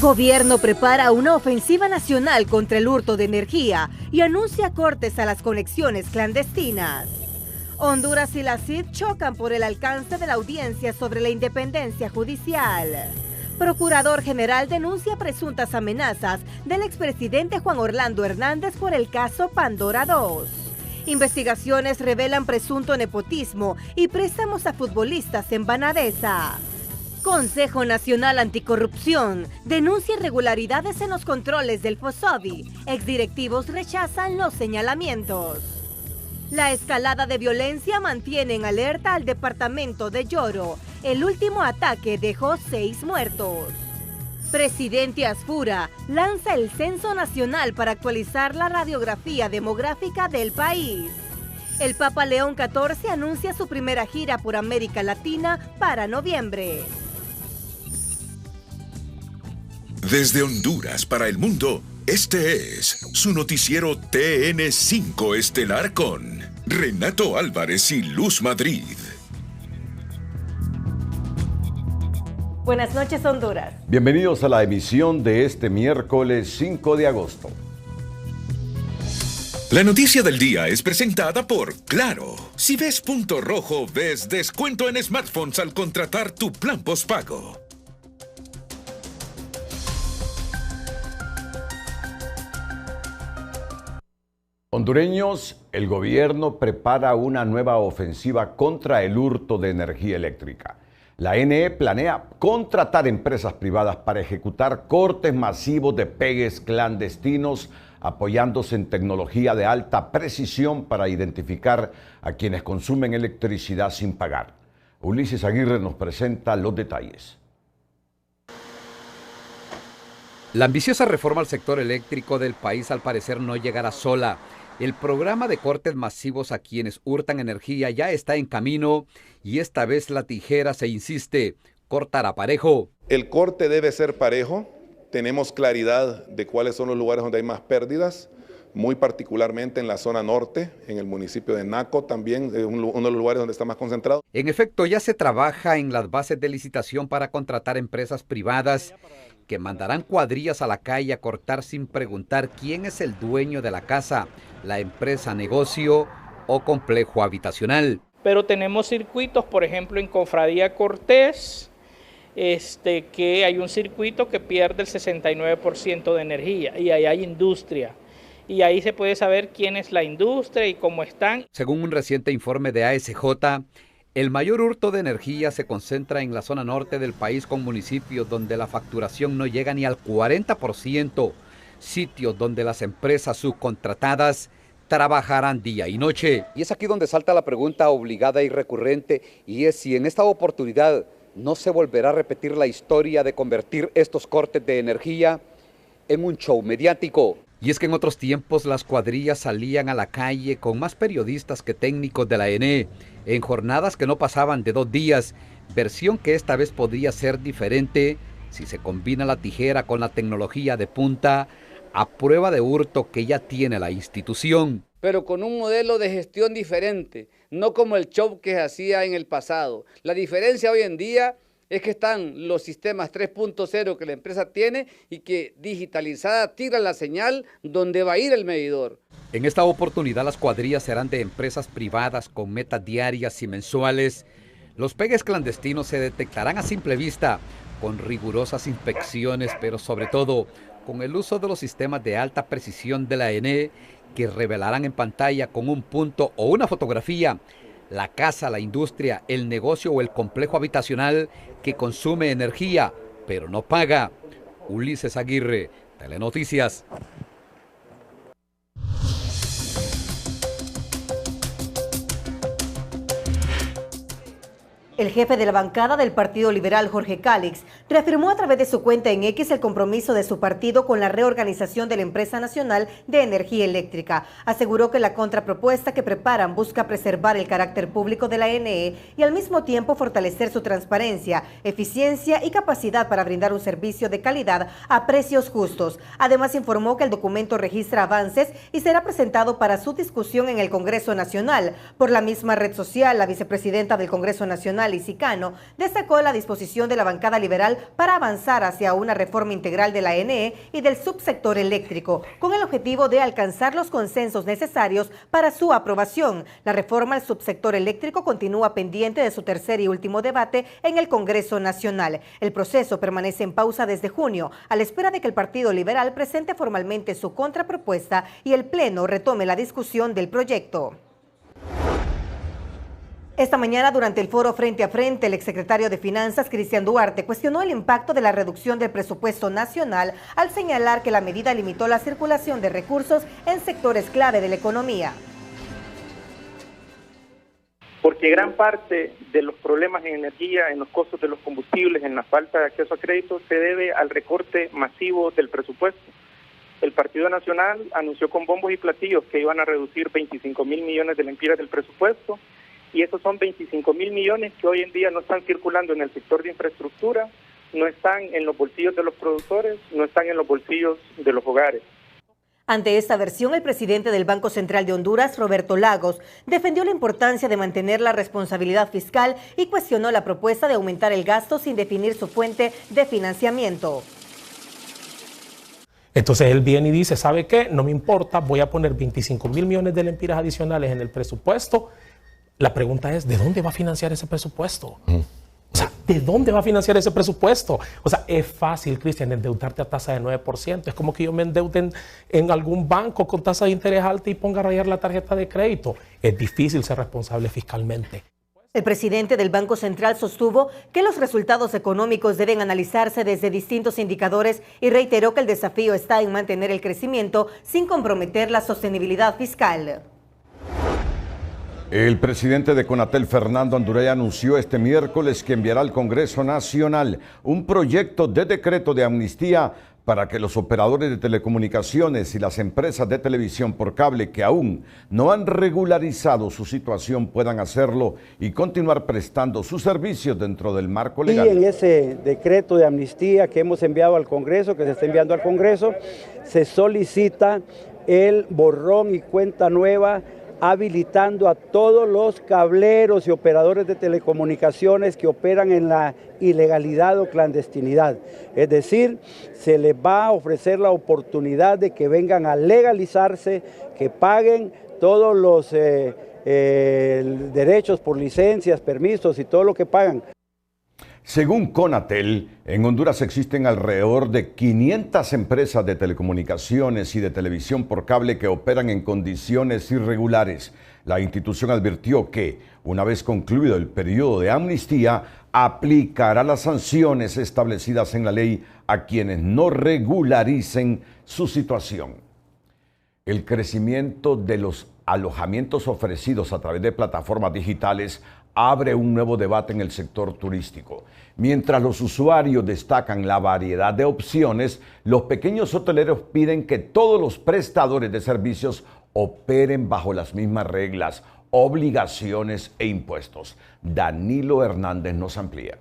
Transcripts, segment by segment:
Gobierno prepara una ofensiva nacional contra el hurto de energía y anuncia cortes a las conexiones clandestinas. Honduras y la CID chocan por el alcance de la audiencia sobre la independencia judicial. Procurador General denuncia presuntas amenazas del expresidente Juan Orlando Hernández por el caso Pandora 2. Investigaciones revelan presunto nepotismo y préstamos a futbolistas en Banadesa. Consejo Nacional Anticorrupción denuncia irregularidades en los controles del FOSOBI. Exdirectivos rechazan los señalamientos. La escalada de violencia mantiene en alerta al departamento de Lloro. El último ataque dejó 6 muertos. Presidente Asfura lanza el Censo Nacional para actualizar la radiografía demográfica del país. El Papa León XIV anuncia su primera gira por América Latina para noviembre. Desde Honduras para el mundo, este es su noticiero TN5 Estelar con Renato Álvarez y Luz Madrid. Buenas noches, Honduras. Bienvenidos a la emisión de este miércoles 5 de agosto. La noticia del día es presentada por Claro. Si ves punto rojo, ves descuento en smartphones al contratar tu plan postpago. Hondureños, el gobierno prepara una nueva ofensiva contra el hurto de energía eléctrica. La NE planea contratar empresas privadas para ejecutar cortes masivos de pegues clandestinos, apoyándose en tecnología de alta precisión para identificar a quienes consumen electricidad sin pagar. Ulises Aguirre nos presenta los detalles. La ambiciosa reforma al sector eléctrico del país al parecer no llegará sola. El programa de cortes masivos a quienes hurtan energía ya está en camino y esta vez la tijera se insiste, cortará parejo. El corte debe ser parejo, tenemos claridad de cuáles son los lugares donde hay más pérdidas, muy particularmente en la zona norte, en el municipio de Naco también, es uno de los lugares donde está más concentrado. En efecto, ya se trabaja en las bases de licitación para contratar empresas privadas que mandarán cuadrillas a la calle a cortar sin preguntar quién es el dueño de la casa, la empresa, negocio o complejo habitacional. Pero tenemos circuitos, por ejemplo, en Cofradía Cortés, que hay un circuito que pierde el 69% de energía y ahí hay industria. Y ahí se puede saber quién es la industria y cómo están. Según un reciente informe de ASJ, el mayor hurto de energía se concentra en la zona norte del país con municipios donde la facturación no llega ni al 40%, sitios donde las empresas subcontratadas trabajarán día y noche. Y es aquí donde salta la pregunta obligada y recurrente, y es si en esta oportunidad no se volverá a repetir la historia de convertir estos cortes de energía en un show mediático. Y es que en otros tiempos las cuadrillas salían a la calle con más periodistas que técnicos de la ENE, en jornadas que no pasaban de 2 días, versión que esta vez podría ser diferente si se combina la tijera con la tecnología de punta a prueba de hurto que ya tiene la institución. Pero con un modelo de gestión diferente, no como el show que se hacía en el pasado. La diferencia hoy en día es que están los sistemas 3.0 que la empresa tiene y que digitalizada tira la señal donde va a ir el medidor. En esta oportunidad las cuadrillas serán de empresas privadas con metas diarias y mensuales. Los pegues clandestinos se detectarán a simple vista con rigurosas inspecciones, pero sobre todo con el uso de los sistemas de alta precisión de la ENE que revelarán en pantalla con un punto o una fotografía la casa, la industria, el negocio o el complejo habitacional que consume energía, pero no paga. Ulises Aguirre, Telenoticias. El jefe de la bancada del Partido Liberal, Jorge Cálix, reafirmó a través de su cuenta en X el compromiso de su partido con la reorganización de la Empresa Nacional de Energía Eléctrica. Aseguró que la contrapropuesta que preparan busca preservar el carácter público de la NE y al mismo tiempo fortalecer su transparencia, eficiencia y capacidad para brindar un servicio de calidad a precios justos. Además, informó que el documento registra avances y será presentado para su discusión en el Congreso Nacional. Por la misma red social, la vicepresidenta del Congreso Nacional, Nacional y Sicano, destacó la disposición de la bancada liberal para avanzar hacia una reforma integral de la ANE y del subsector eléctrico, con el objetivo de alcanzar los consensos necesarios para su aprobación. La reforma al subsector eléctrico continúa pendiente de su tercer y último debate en el Congreso Nacional. El proceso permanece en pausa desde junio, a la espera de que el Partido Liberal presente formalmente su contrapropuesta y el Pleno retome la discusión del proyecto. Esta mañana, durante el foro Frente a Frente, el exsecretario de Finanzas, Cristian Duarte, cuestionó el impacto de la reducción del presupuesto nacional al señalar que la medida limitó la circulación de recursos en sectores clave de la economía. Porque gran parte de los problemas en energía, en los costos de los combustibles, en la falta de acceso a crédito, se debe al recorte masivo del presupuesto. El Partido Nacional anunció con bombos y platillos que iban a reducir 25.000 millones de lempiras del presupuesto, y esos son 25.000 millones que hoy en día no están circulando en el sector de infraestructura, no están en los bolsillos de los productores, no están en los bolsillos de los hogares. Ante esta versión, el presidente del Banco Central de Honduras, Roberto Lagos, defendió la importancia de mantener la responsabilidad fiscal y cuestionó la propuesta de aumentar el gasto sin definir su fuente de financiamiento. Entonces él viene y dice, ¿sabe qué? No me importa, voy a poner 25.000 millones de lempiras adicionales en el presupuesto. La pregunta es, ¿de dónde va a financiar ese presupuesto? O sea, ¿de dónde va a financiar ese presupuesto? O sea, es fácil, Cristian, endeudarte a tasa de 9%. Es como que yo me endeude en algún banco con tasa de interés alta y ponga a rayar la tarjeta de crédito. Es difícil ser responsable fiscalmente. El presidente del Banco Central sostuvo que los resultados económicos deben analizarse desde distintos indicadores y reiteró que el desafío está en mantener el crecimiento sin comprometer la sostenibilidad fiscal. El presidente de Conatel, Fernando Andurey, anunció este miércoles que enviará al Congreso Nacional un proyecto de decreto de amnistía para que los operadores de telecomunicaciones y las empresas de televisión por cable que aún no han regularizado su situación puedan hacerlo y continuar prestando sus servicios dentro del marco legal. Y en ese decreto de amnistía que hemos enviado al Congreso, que se está enviando al Congreso, se solicita el borrón y cuenta nueva, habilitando a todos los cableros y operadores de telecomunicaciones que operan en la ilegalidad o clandestinidad. Es decir, se les va a ofrecer la oportunidad de que vengan a legalizarse, que paguen todos los derechos por licencias, permisos y todo lo que pagan. Según Conatel, en Honduras existen alrededor de 500 empresas de telecomunicaciones y de televisión por cable que operan en condiciones irregulares. La institución advirtió que, una vez concluido el periodo de amnistía, aplicará las sanciones establecidas en la ley a quienes no regularicen su situación. El crecimiento de los alojamientos ofrecidos a través de plataformas digitales abre un nuevo debate en el sector turístico. Mientras los usuarios destacan la variedad de opciones, los pequeños hoteleros piden que todos los prestadores de servicios operen bajo las mismas reglas, obligaciones e impuestos. Danilo Hernández nos amplía.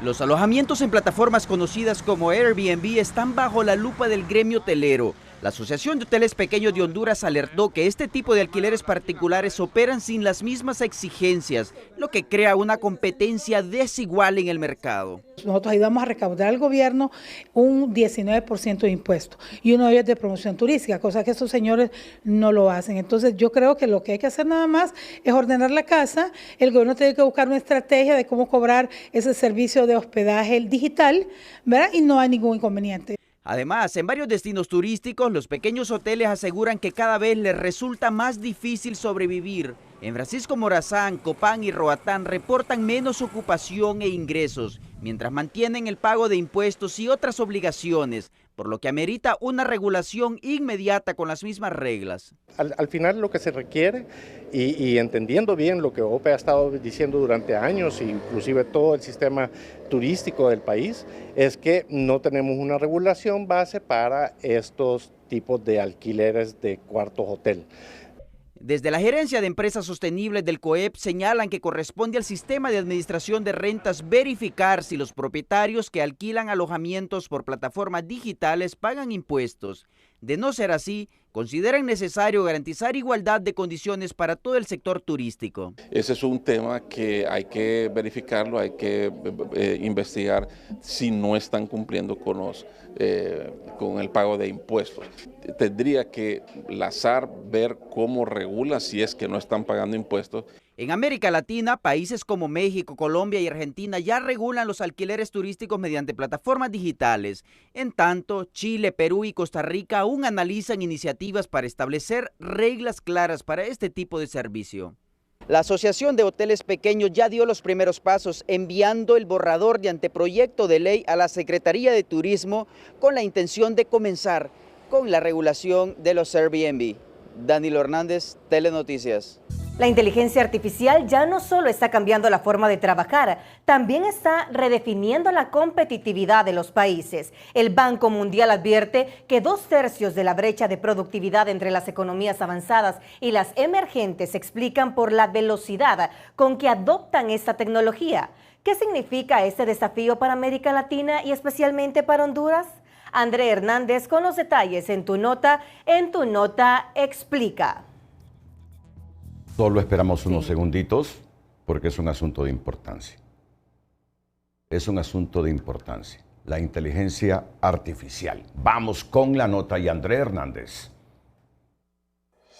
Los alojamientos en plataformas conocidas como Airbnb están bajo la lupa del gremio hotelero. La Asociación de Hoteles Pequeños de Honduras alertó que este tipo de alquileres particulares operan sin las mismas exigencias, lo que crea una competencia desigual en el mercado. Nosotros ayudamos a recaudar al gobierno un 19% de impuestos y uno de ellos de promoción turística, cosa que estos señores no lo hacen. Entonces yo creo que lo que hay que hacer nada más es ordenar la casa. El gobierno tiene que buscar una estrategia de cómo cobrar ese servicio de hospedaje digital, ¿verdad? Y no hay ningún inconveniente. Además, en varios destinos turísticos, los pequeños hoteles aseguran que cada vez les resulta más difícil sobrevivir. En Francisco Morazán, Copán y Roatán reportan menos ocupación e ingresos, mientras mantienen el pago de impuestos y otras obligaciones, por lo que amerita una regulación inmediata con las mismas reglas. Al final lo que se requiere, y entendiendo bien lo que OPE ha estado diciendo durante años, inclusive todo el sistema turístico del país, es que no tenemos una regulación base para estos tipos de alquileres de cuartos hotel. Desde la Gerencia de Empresas Sostenibles del COEP señalan que corresponde al Sistema de Administración de Rentas verificar si los propietarios que alquilan alojamientos por plataformas digitales pagan impuestos. De no ser así, consideran necesario garantizar igualdad de condiciones para todo el sector turístico. Ese es un tema que hay que verificarlo, hay que investigar si no están cumpliendo con el pago de impuestos. Tendría que la SAR ver cómo regula si es que no están pagando impuestos. En América Latina, países como México, Colombia y Argentina ya regulan los alquileres turísticos mediante plataformas digitales. En tanto, Chile, Perú y Costa Rica aún analizan iniciativas para establecer reglas claras para este tipo de servicio. La Asociación de Hoteles Pequeños ya dio los primeros pasos enviando el borrador de anteproyecto de ley a la Secretaría de Turismo con la intención de comenzar con la regulación de los Airbnb. Danilo Hernández, Telenoticias. La inteligencia artificial ya no solo está cambiando la forma de trabajar, también está redefiniendo la competitividad de los países. El Banco Mundial advierte que 2/3 de la brecha de productividad entre las economías avanzadas y las emergentes se explican por la velocidad con que adoptan esta tecnología. ¿Qué significa este desafío para América Latina y especialmente para Honduras? André Hernández con los detalles en Tu Nota Explica. Solo esperamos unos segunditos porque es un asunto de importancia. Es un asunto de importancia. La inteligencia artificial. Vamos con la nota y André Hernández.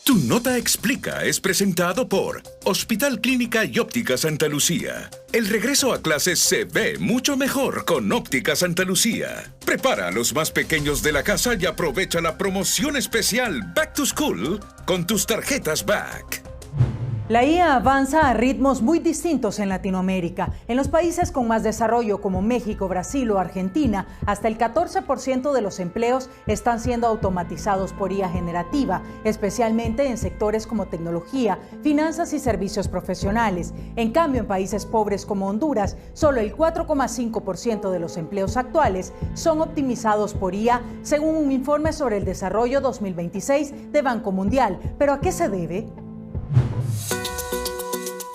Tu Nota Explica es presentado por Hospital Clínica y Óptica Santa Lucía. El regreso a clases se ve mucho mejor con Óptica Santa Lucía. Prepara a los más pequeños de la casa y aprovecha la promoción especial Back to School con tus tarjetas Back. La IA avanza a ritmos muy distintos en Latinoamérica. En los países con más desarrollo como México, Brasil o Argentina, hasta el 14% de los empleos están siendo automatizados por IA generativa, especialmente en sectores como tecnología, finanzas y servicios profesionales. En cambio, en países pobres como Honduras, solo el 4,5% de los empleos actuales son optimizados por IA, según un informe sobre el desarrollo 2026 de Banco Mundial. ¿Pero a qué se debe?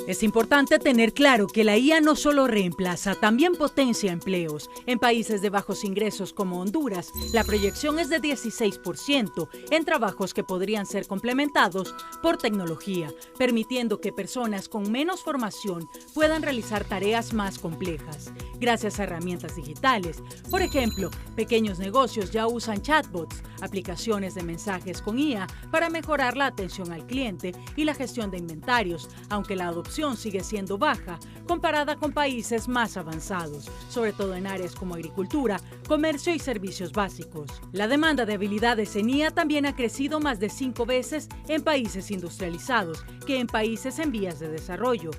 Es importante tener claro que la IA no solo reemplaza, también potencia empleos. En países de bajos ingresos como Honduras, la proyección es de 16% en trabajos que podrían ser complementados por tecnología, permitiendo que personas con menos formación puedan realizar tareas más complejas. Gracias a herramientas digitales, por ejemplo, pequeños negocios ya usan chatbots, aplicaciones de mensajes con IA para mejorar la atención al cliente y la gestión de inventarios, aunque la adopción sigue siendo baja comparada con países más avanzados, sobre todo en áreas como agricultura, comercio y servicios básicos. La demanda de habilidades en IA también ha crecido más de 5 veces en países industrializados que en países en vías de desarrollo.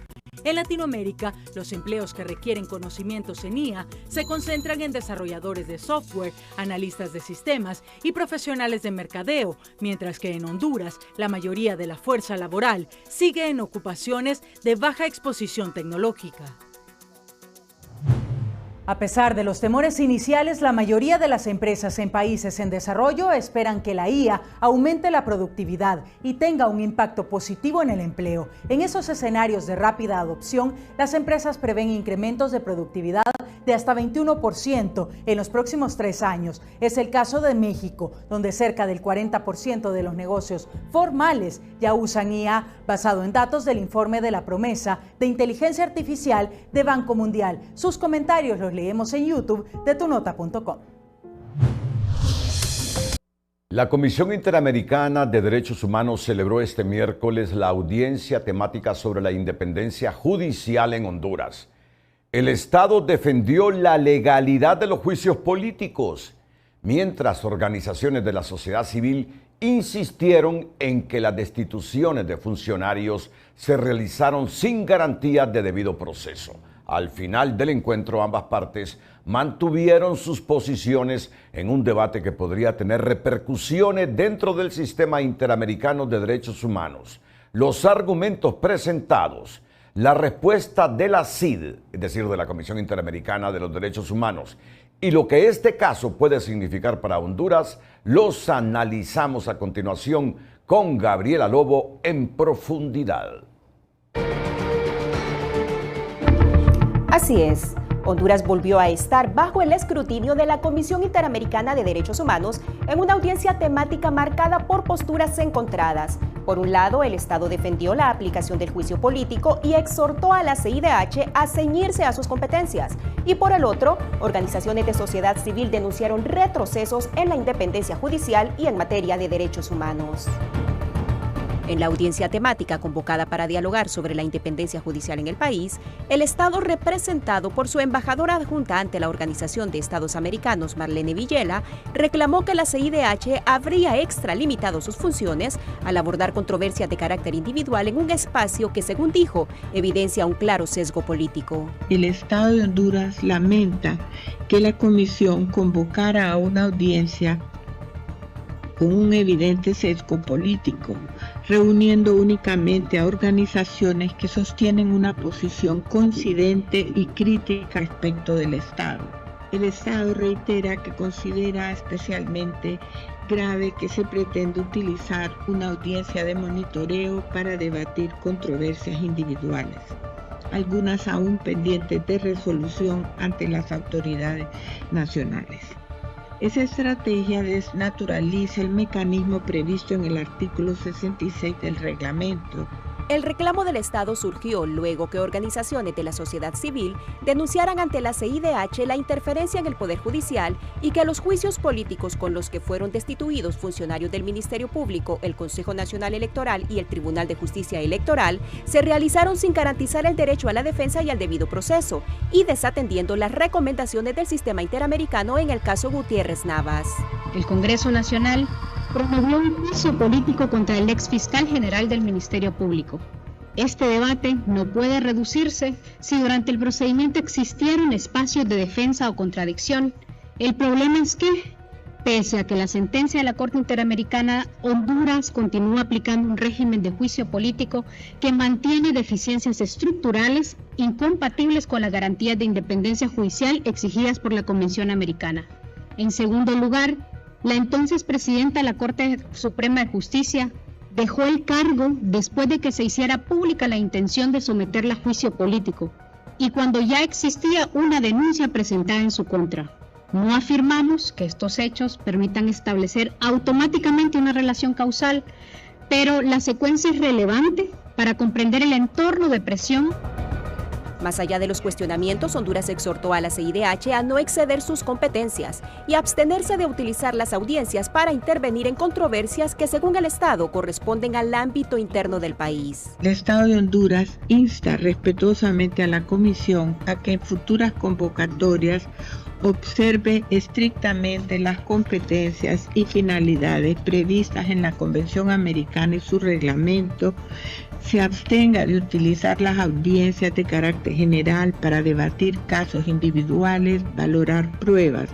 En Latinoamérica, los empleos que requieren conocimientos en IA se concentran en desarrolladores de software, analistas de sistemas y profesionales de mercadeo, mientras que en Honduras, la mayoría de la fuerza laboral sigue en ocupaciones de baja exposición tecnológica. A pesar de los temores iniciales, la mayoría de las empresas en países en desarrollo esperan que la IA aumente la productividad y tenga un impacto positivo en el empleo. En esos escenarios de rápida adopción, las empresas prevén incrementos de productividad de hasta 21% en los próximos 3 años. Es el caso de México, donde cerca del 40% de los negocios formales ya usan IA, basado en datos del informe de la promesa de inteligencia artificial de Banco Mundial. Sus comentarios los leemos en YouTube de tunota.com. La Comisión Interamericana de Derechos Humanos celebró este miércoles la audiencia temática sobre la independencia judicial en Honduras. El Estado defendió la legalidad de los juicios políticos, mientras organizaciones de la sociedad civil insistieron en que las destituciones de funcionarios se realizaron sin garantías de debido proceso. Al final del encuentro, ambas partes mantuvieron sus posiciones en un debate que podría tener repercusiones dentro del sistema interamericano de derechos humanos. Los argumentos presentados, la respuesta de la CID, es decir, de la Comisión Interamericana de los Derechos Humanos, y lo que este caso puede significar para Honduras, los analizamos a continuación con Gabriela Lobo en profundidad. Así es. Honduras volvió a estar bajo el escrutinio de la Comisión Interamericana de Derechos Humanos en una audiencia temática marcada por posturas encontradas. Por un lado, el Estado defendió la aplicación del juicio político y exhortó a la CIDH a ceñirse a sus competencias. Y por el otro, organizaciones de sociedad civil denunciaron retrocesos en la independencia judicial y en materia de derechos humanos. En la audiencia temática convocada para dialogar sobre la independencia judicial en el país, el Estado representado por su embajadora adjunta ante la Organización de Estados Americanos, Marlene Villela, reclamó que la CIDH habría extralimitado sus funciones al abordar controversias de carácter individual en un espacio que, según dijo, evidencia un claro sesgo político. El Estado de Honduras lamenta que la Comisión convocara a una audiencia con un evidente sesgo político, reuniendo únicamente a organizaciones que sostienen una posición coincidente y crítica respecto del Estado. El Estado reitera que considera especialmente grave que se pretende utilizar una audiencia de monitoreo para debatir controversias individuales, algunas aún pendientes de resolución ante las autoridades nacionales. Esa estrategia desnaturaliza el mecanismo previsto en el artículo 66 del reglamento. El reclamo del Estado surgió luego que organizaciones de la sociedad civil denunciaran ante la CIDH la interferencia en el Poder Judicial y que los juicios políticos con los que fueron destituidos funcionarios del Ministerio Público, el Consejo Nacional Electoral y el Tribunal de Justicia Electoral se realizaron sin garantizar el derecho a la defensa y al debido proceso y desatendiendo las recomendaciones del sistema interamericano en el caso Gutiérrez Navas. El Congreso Nacional promovió un juicio político contra el ex fiscal general del Ministerio Público. Este debate no puede reducirse si durante el procedimiento existieron espacios de defensa o contradicción. El problema es que, pese a que la sentencia de la Corte Interamericana, Honduras continúa aplicando un régimen de juicio político que mantiene deficiencias estructurales incompatibles con las garantías de independencia judicial exigidas por la Convención Americana. En segundo lugar, la entonces presidenta de la Corte Suprema de Justicia dejó el cargo después de que se hiciera pública la intención de someterla a juicio político y cuando ya existía una denuncia presentada en su contra. No afirmamos que estos hechos permitan establecer automáticamente una relación causal, pero la secuencia es relevante para comprender el entorno de presión. Más allá de los cuestionamientos, Honduras exhortó a la CIDH a no exceder sus competencias y abstenerse de utilizar las audiencias para intervenir en controversias que, según el Estado, corresponden al ámbito interno del país. El Estado de Honduras insta respetuosamente a la Comisión a que en futuras convocatorias observe estrictamente las competencias y finalidades previstas en la Convención Americana y su reglamento, se abstenga de utilizar las audiencias de carácter general para debatir casos individuales, valorar pruebas,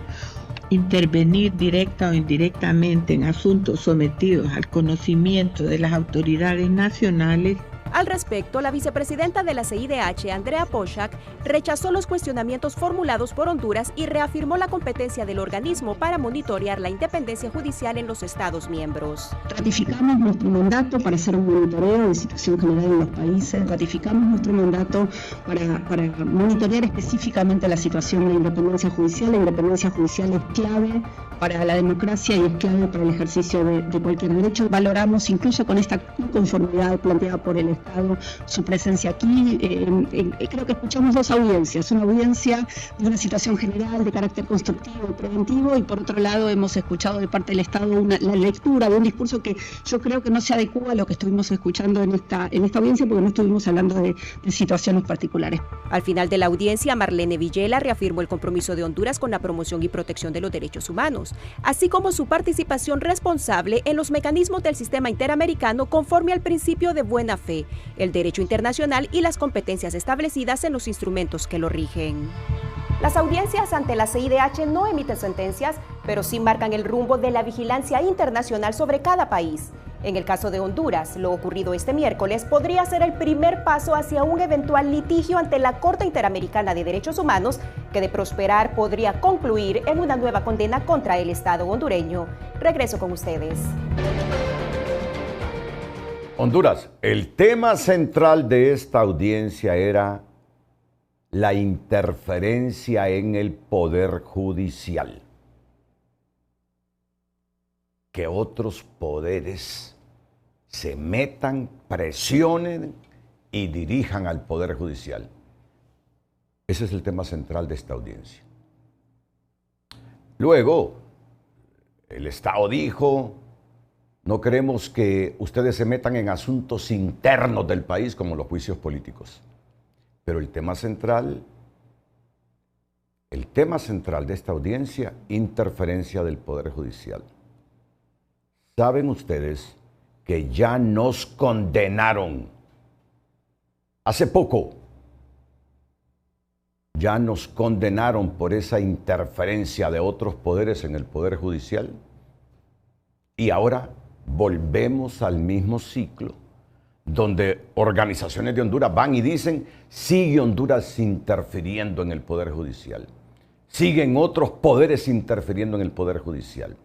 intervenir directa o indirectamente en asuntos sometidos al conocimiento de las autoridades nacionales. Al respecto, la vicepresidenta de la CIDH, Andrea Poshak, rechazó los cuestionamientos formulados por Honduras y reafirmó la competencia del organismo para monitorear la independencia judicial en los Estados miembros. Ratificamos nuestro mandato para hacer un monitoreo de situación general en los países, ratificamos nuestro mandato para monitorear específicamente la situación de la independencia judicial. La independencia judicial es clave para la democracia y es clave para el ejercicio de cualquier derecho. Valoramos incluso con esta inconformidad planteada por el Estado su presencia aquí. Creo que escuchamos dos audiencias, una audiencia de una situación general de carácter constructivo y preventivo, y por otro lado hemos escuchado de parte del Estado la lectura de un discurso que yo creo que no se adecua a lo que estuvimos escuchando en esta audiencia, porque no estuvimos hablando de situaciones particulares. Al final de la audiencia, Marlene Villela reafirmó el compromiso de Honduras con la promoción y protección de los derechos humanos, así como su participación responsable en los mecanismos del sistema interamericano conforme al principio de buena fe, el derecho internacional y las competencias establecidas en los instrumentos que lo rigen. Las audiencias ante la CIDH no emiten sentencias, pero sí marcan el rumbo de la vigilancia internacional sobre cada país. En el caso de Honduras, lo ocurrido este miércoles podría ser el primer paso hacia un eventual litigio ante la Corte Interamericana de Derechos Humanos, que de prosperar podría concluir en una nueva condena contra el Estado hondureño. Regreso con ustedes. Honduras, el tema central de esta audiencia era la interferencia en el Poder Judicial. Que otros poderes se metan, presionen y dirijan al Poder Judicial. Ese es el tema central de esta audiencia. Luego, el Estado dijo, no queremos que ustedes se metan en asuntos internos del país como los juicios políticos. Pero el tema central de esta audiencia, interferencia del Poder Judicial. ¿Saben ustedes que ya nos condenaron? Hace poco, ya nos condenaron por esa interferencia de otros poderes en el Poder Judicial. Y ahora volvemos al mismo ciclo, donde organizaciones de Honduras van y dicen, sigue Honduras interfiriendo en el Poder Judicial. Siguen otros poderes interfiriendo en el Poder Judicial.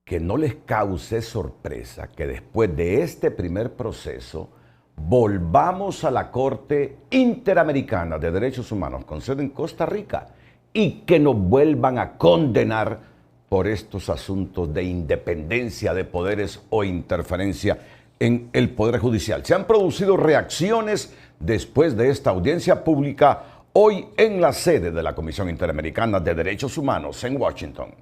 Que no les cause sorpresa que después de este primer proceso volvamos a la Corte Interamericana de Derechos Humanos con sede en Costa Rica y que nos vuelvan a condenar por estos asuntos de independencia de poderes o interferencia en el Poder Judicial. Se han producido reacciones después de esta audiencia pública hoy en la sede de la Comisión Interamericana de Derechos Humanos en Washington.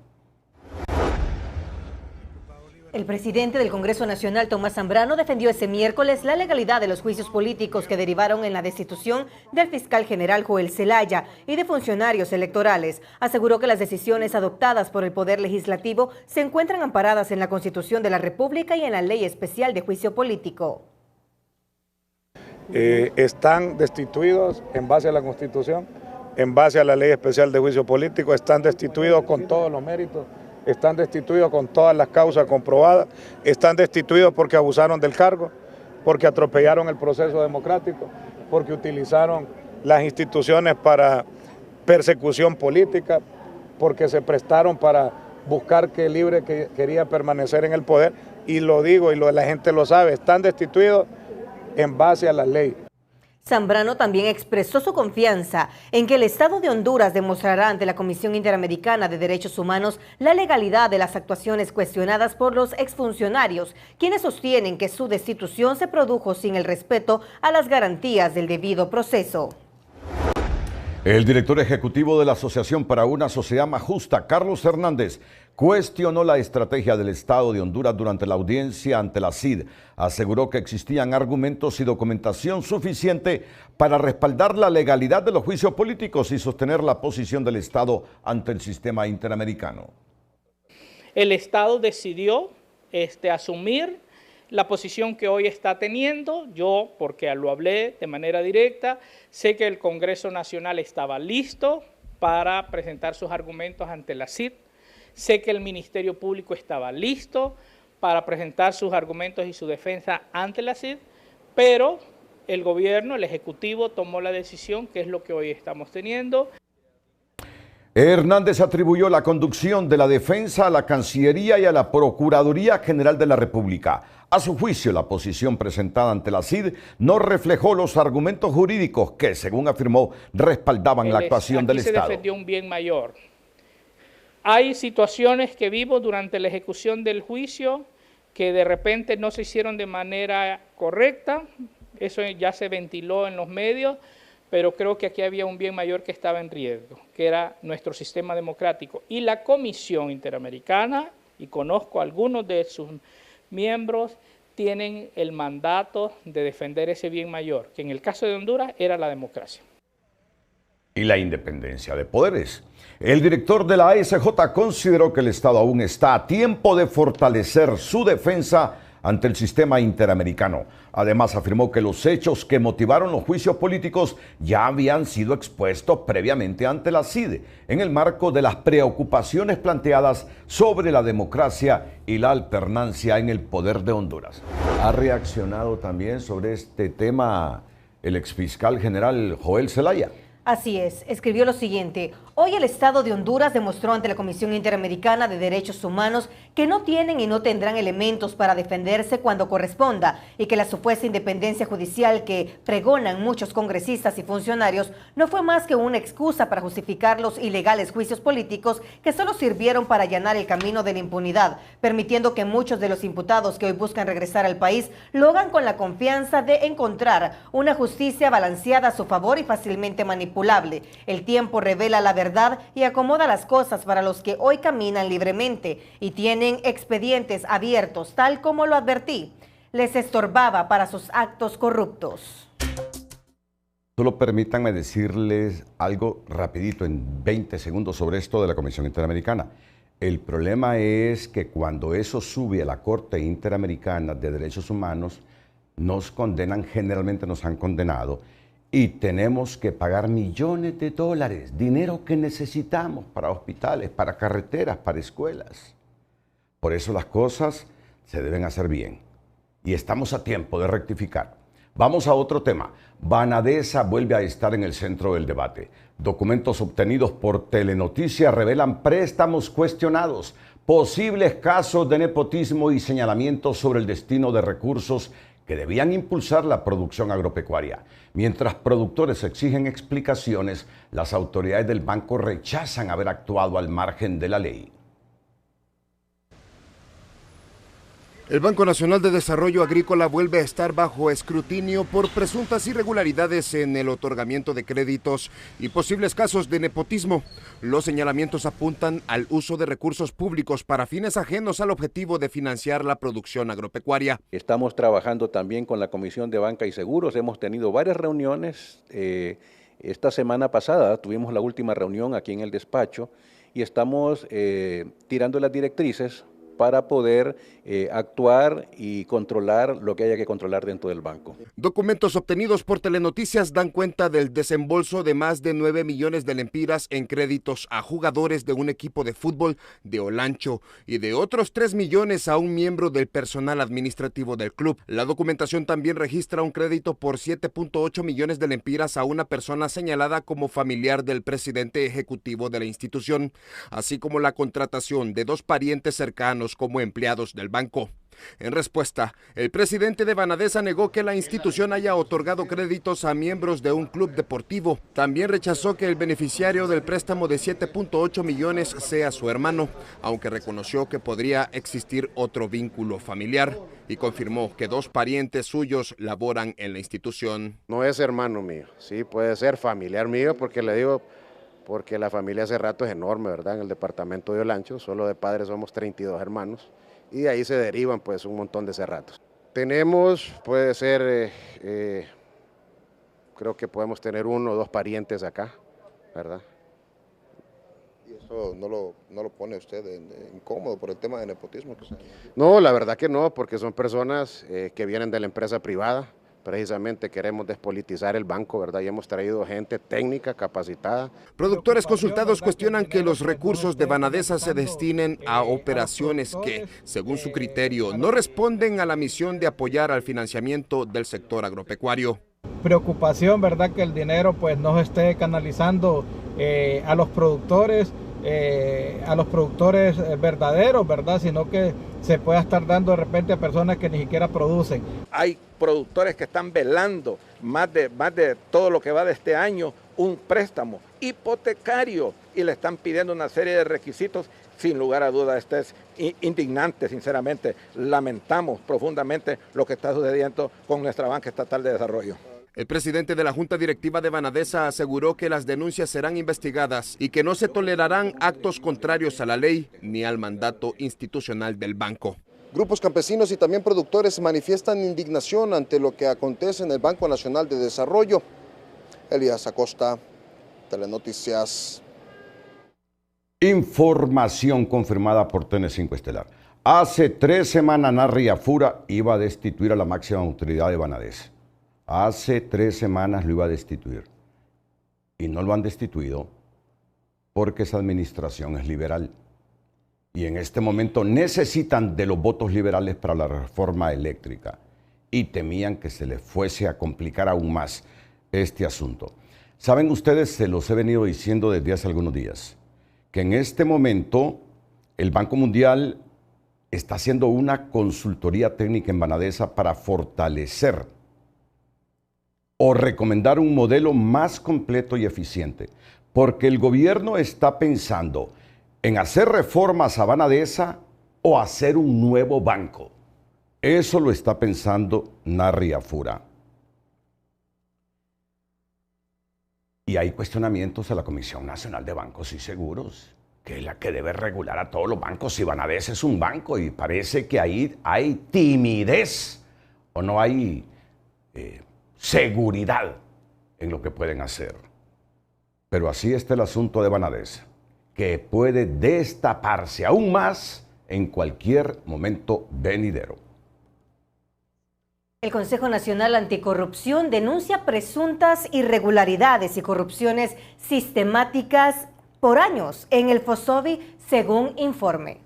El presidente del Congreso Nacional, Tomás Zambrano, defendió ese miércoles la legalidad de los juicios políticos que derivaron en la destitución del fiscal general Joel Zelaya y de funcionarios electorales. Aseguró que las decisiones adoptadas por el Poder Legislativo se encuentran amparadas en la Constitución de la República y en la Ley Especial de Juicio Político. Están destituidos en base a la Constitución, en base a la Ley Especial de Juicio Político, están destituidos con todos los méritos. Están destituidos con todas las causas comprobadas, están destituidos porque abusaron del cargo, porque atropellaron el proceso democrático, porque utilizaron las instituciones para persecución política, porque se prestaron para buscar que Libre quería permanecer en el poder, y lo digo y la gente lo sabe, están destituidos en base a la ley. Zambrano también expresó su confianza en que el Estado de Honduras demostrará ante la Comisión Interamericana de Derechos Humanos la legalidad de las actuaciones cuestionadas por los exfuncionarios, quienes sostienen que su destitución se produjo sin el respeto a las garantías del debido proceso. El director ejecutivo de la Asociación para una Sociedad Más Justa, Carlos Hernández, cuestionó la estrategia del Estado de Honduras durante la audiencia ante la CID. Aseguró que existían argumentos y documentación suficiente para respaldar la legalidad de los juicios políticos y sostener la posición del Estado ante el sistema interamericano. El Estado decidió asumir la posición que hoy está teniendo. Yo, porque lo hablé de manera directa, sé que el Congreso Nacional estaba listo para presentar sus argumentos ante la CID. Sé que el Ministerio Público estaba listo para presentar sus argumentos y su defensa ante la CID, pero el gobierno, el Ejecutivo, tomó la decisión, que es lo que hoy estamos teniendo. Hernández atribuyó la conducción de la defensa a la Cancillería y a la Procuraduría General de la República. A su juicio, la posición presentada ante la CID no reflejó los argumentos jurídicos que, según afirmó, respaldaban la actuación del Estado. Aquí se defendió un bien mayor. Hay situaciones que vimos durante la ejecución del juicio que de repente no se hicieron de manera correcta. Eso ya se ventiló en los medios, pero creo que aquí había un bien mayor que estaba en riesgo, que era nuestro sistema democrático. Y la Comisión Interamericana, y conozco a algunos de sus miembros, tienen el mandato de defender ese bien mayor, que en el caso de Honduras era la democracia. Y la independencia de poderes. El director de la ASJ consideró que el Estado aún está a tiempo de fortalecer su defensa ante el sistema interamericano. Además, afirmó que los hechos que motivaron los juicios políticos ya habían sido expuestos previamente ante la CID, en el marco de las preocupaciones planteadas sobre la democracia y la alternancia en el poder de Honduras. Ha reaccionado también sobre este tema el exfiscal general Joel Zelaya. Así es, escribió lo siguiente: hoy el Estado de Honduras demostró ante la Comisión Interamericana de Derechos Humanos que no tienen y no tendrán elementos para defenderse cuando corresponda y que la supuesta independencia judicial que pregonan muchos congresistas y funcionarios no fue más que una excusa para justificar los ilegales juicios políticos que solo sirvieron para allanar el camino de la impunidad, permitiendo que muchos de los imputados que hoy buscan regresar al país lo hagan con la confianza de encontrar una justicia balanceada a su favor y fácilmente manipulable. El tiempo revela la verdad y acomoda las cosas para los que hoy caminan libremente y tienen expedientes abiertos, tal como lo advertí. Les estorbaba para sus actos corruptos. Solo permítanme decirles algo rapidito en 20 segundos sobre esto de la Comisión Interamericana. El problema es que cuando eso sube a la Corte Interamericana de Derechos Humanos, nos condenan, generalmente nos han condenado, y tenemos que pagar millones de dólares, dinero que necesitamos para hospitales, para carreteras, para escuelas. Por eso las cosas se deben hacer bien. Y estamos a tiempo de rectificar. Vamos a otro tema. Vanadesa vuelve a estar en el centro del debate. Documentos obtenidos por Telenoticias revelan préstamos cuestionados, posibles casos de nepotismo y señalamientos sobre el destino de recursos que debían impulsar la producción agropecuaria. Mientras productores exigen explicaciones, las autoridades del banco rechazan haber actuado al margen de la ley. El Banco Nacional de Desarrollo Agrícola vuelve a estar bajo escrutinio por presuntas irregularidades en el otorgamiento de créditos y posibles casos de nepotismo. Los señalamientos apuntan al uso de recursos públicos para fines ajenos al objetivo de financiar la producción agropecuaria. Estamos trabajando también con la Comisión de Banca y Seguros. Hemos tenido varias reuniones. Esta semana pasada tuvimos la última reunión aquí en el despacho y estamos tirando las directrices para poder actuar y controlar lo que haya que controlar dentro del banco. Documentos obtenidos por Telenoticias dan cuenta del desembolso de más de 9 millones de lempiras en créditos a jugadores de un equipo de fútbol de Olancho y de otros 3 millones a un miembro del personal administrativo del club. La documentación también registra un crédito por 7.8 millones de lempiras a una persona señalada como familiar del presidente ejecutivo de la institución, así como la contratación de 2 parientes cercanos como empleados del banco. En respuesta, el presidente de Vanadesa negó que la institución haya otorgado créditos a miembros de un club deportivo. También rechazó que el beneficiario del préstamo de 7.8 millones sea su hermano, aunque reconoció que podría existir otro vínculo familiar y confirmó que 2 parientes suyos laboran en la institución. No es hermano mío, sí puede ser familiar mío porque le digo, porque la familia hace rato es enorme, ¿verdad? En el departamento de Olancho, solo de padres somos 32 hermanos y de ahí se derivan pues un montón de cerratos. Tenemos, puede ser, creo que podemos tener 1 o 2 parientes acá, ¿verdad? ¿Y eso no lo pone usted incómodo por el tema de nepotismo? No, la verdad que no, porque son personas que vienen de la empresa privada. Precisamente queremos despolitizar el banco, ¿verdad? Y hemos traído gente técnica, capacitada. Productores consultados cuestionan que los recursos de Vanadesa se destinen a operaciones que, según su criterio, no responden a la misión de apoyar al financiamiento del sector agropecuario. Preocupación, ¿verdad? Que el dinero pues no se esté canalizando a los productores verdaderos, ¿verdad? Sino que se pueda estar dando de repente a personas que ni siquiera producen. Hay productores que están velando más de todo lo que va de este año un préstamo hipotecario y le están pidiendo una serie de requisitos. Sin lugar a dudas, esto es indignante, sinceramente. Lamentamos profundamente lo que está sucediendo con nuestra banca estatal de desarrollo. El presidente de la Junta Directiva de Vanadesa aseguró que las denuncias serán investigadas y que no se tolerarán actos contrarios a la ley ni al mandato institucional del banco. Grupos campesinos y también productores manifiestan indignación ante lo que acontece en el Banco Nacional de Desarrollo. Elías Acosta, Telenoticias. Información confirmada por TN5 Estelar. Hace 3 semanas Narri Afura iba a destituir a la máxima autoridad de Vanadesa. Hace 3 semanas lo iba a destituir. Y no lo han destituido porque esa administración es liberal. Y en este momento necesitan de los votos liberales para la reforma eléctrica. Y temían que se les fuese a complicar aún más este asunto. Saben ustedes, se los he venido diciendo desde hace algunos días, que en este momento el Banco Mundial está haciendo una consultoría técnica en Banadesa para fortalecer o recomendar un modelo más completo y eficiente, porque el gobierno está pensando en hacer reformas a Banadesa o hacer un nuevo banco. Eso lo está pensando Narri Afura. Y hay cuestionamientos a la Comisión Nacional de Bancos y Seguros, que es la que debe regular a todos los bancos. Si Banadesa es un banco y parece que ahí hay timidez o no hay seguridad en lo que pueden hacer. Pero así está el asunto de Banadesa, que puede destaparse aún más en cualquier momento venidero. El Consejo Nacional Anticorrupción denuncia presuntas irregularidades y corrupciones sistemáticas por años en el FOSOBI, según informe.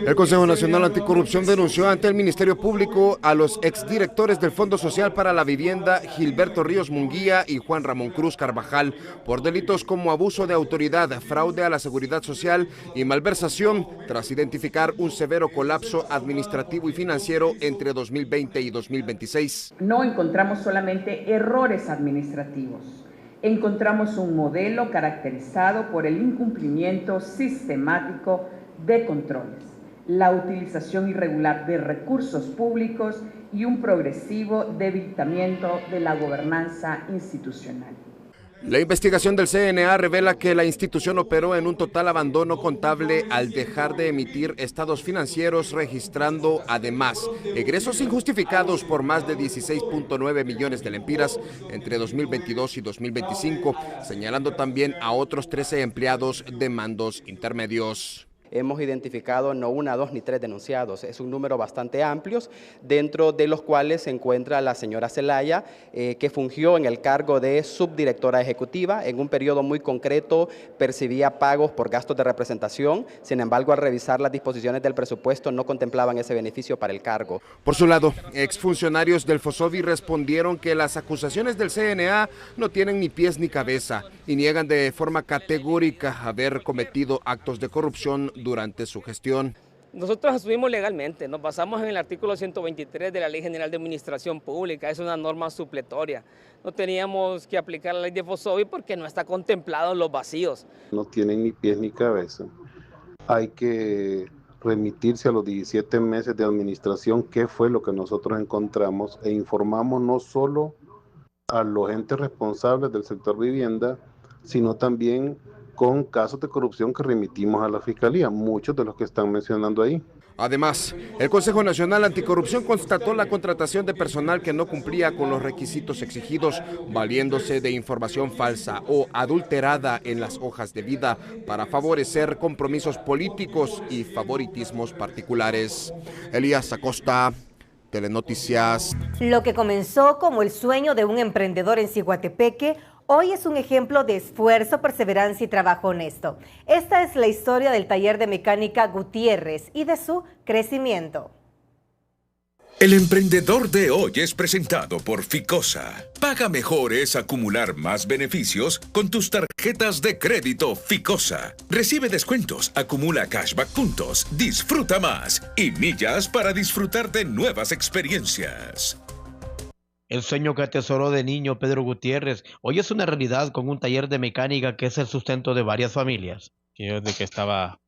El Consejo Nacional Anticorrupción denunció ante el Ministerio Público a los exdirectores del Fondo Social para la Vivienda, Gilberto Ríos Munguía y Juan Ramón Cruz Carvajal, por delitos como abuso de autoridad, fraude a la seguridad social y malversación, tras identificar un severo colapso administrativo y financiero entre 2020 y 2026. No encontramos solamente errores administrativos. Encontramos un modelo caracterizado por el incumplimiento sistemático de controles, la utilización irregular de recursos públicos y un progresivo debilitamiento de la gobernanza institucional. La investigación del CNA revela que la institución operó en un total abandono contable al dejar de emitir estados financieros, registrando además egresos injustificados por más de 16.9 millones de lempiras entre 2022 y 2025, señalando también a otros 13 empleados de mandos intermedios. Hemos identificado no 1, 2 ni 3 denunciados, es un número bastante amplio, dentro de los cuales se encuentra la señora Zelaya, que fungió en el cargo de subdirectora ejecutiva. En un periodo muy concreto percibía pagos por gastos de representación, sin embargo, al revisar las disposiciones del presupuesto no contemplaban ese beneficio para el cargo. Por su lado, exfuncionarios del FOSOBI respondieron que las acusaciones del CNA no tienen ni pies ni cabeza y niegan de forma categórica haber cometido actos de corrupción durante su gestión. Nosotros asumimos legalmente, nos basamos en el artículo 123 de la Ley General de Administración Pública, es una norma supletoria. No teníamos que aplicar la ley de FOSOBI porque no está contemplado en los vacíos. No tienen ni pies ni cabeza. Hay que remitirse a los 17 meses de administración, qué fue lo que nosotros encontramos, e informamos no solo a los entes responsables del sector vivienda, sino también con casos de corrupción que remitimos a la Fiscalía, muchos de los que están mencionando ahí. Además, el Consejo Nacional Anticorrupción constató la contratación de personal que no cumplía con los requisitos exigidos, valiéndose de información falsa o adulterada en las hojas de vida para favorecer compromisos políticos y favoritismos particulares. Elías Acosta, Telenoticias. Lo que comenzó como el sueño de un emprendedor en Ciguatepeque, hoy es un ejemplo de esfuerzo, perseverancia y trabajo honesto. Esta es la historia del taller de mecánica Gutiérrez y de su crecimiento. El emprendedor de hoy es presentado por Ficosa. Paga mejor es acumular más beneficios con tus tarjetas de crédito Ficosa. Recibe descuentos, acumula cashback puntos, disfruta más y millas para disfrutar de nuevas experiencias. El sueño que atesoró de niño Pedro Gutiérrez hoy es una realidad con un taller de mecánica que es el sustento de varias familias. Yo desde que estaba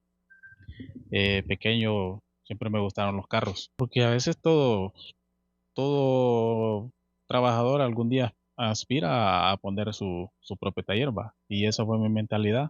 pequeño siempre me gustaron los carros, porque a veces todo trabajador algún día aspira a poner su propio taller, ¿va? Y esa fue mi mentalidad.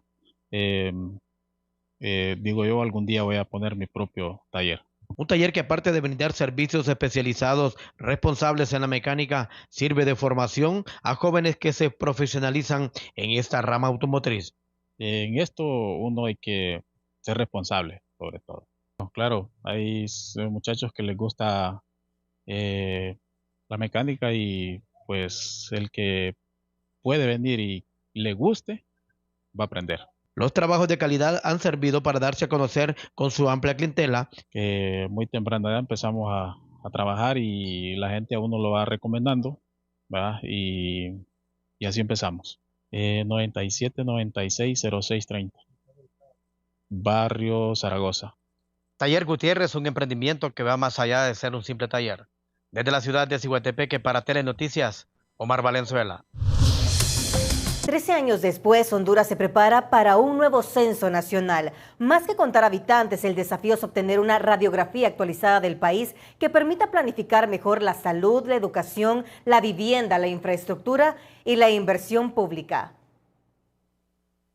Digo yo, algún día voy a poner mi propio taller. Un taller que aparte de brindar servicios especializados responsables en la mecánica, sirve de formación a jóvenes que se profesionalizan en esta rama automotriz. En esto uno hay que ser responsable, sobre todo. Claro, hay muchachos que les gusta la mecánica y pues el que puede venir y le guste, va a aprender. Los trabajos de calidad han servido para darse a conocer con su amplia clientela. Muy temprana edad empezamos a trabajar y la gente a uno lo va recomendando ¿verdad? Y así empezamos. 97 96 06 30. Barrio Zaragoza. Taller Gutiérrez, un emprendimiento que va más allá de ser un simple taller. Desde la ciudad de Ciguatepeque para Telenoticias, Omar Valenzuela. 13 años después, Honduras se prepara para un nuevo censo nacional. Más que contar habitantes, el desafío es obtener una radiografía actualizada del país que permita planificar mejor la salud, la educación, la vivienda, la infraestructura y la inversión pública.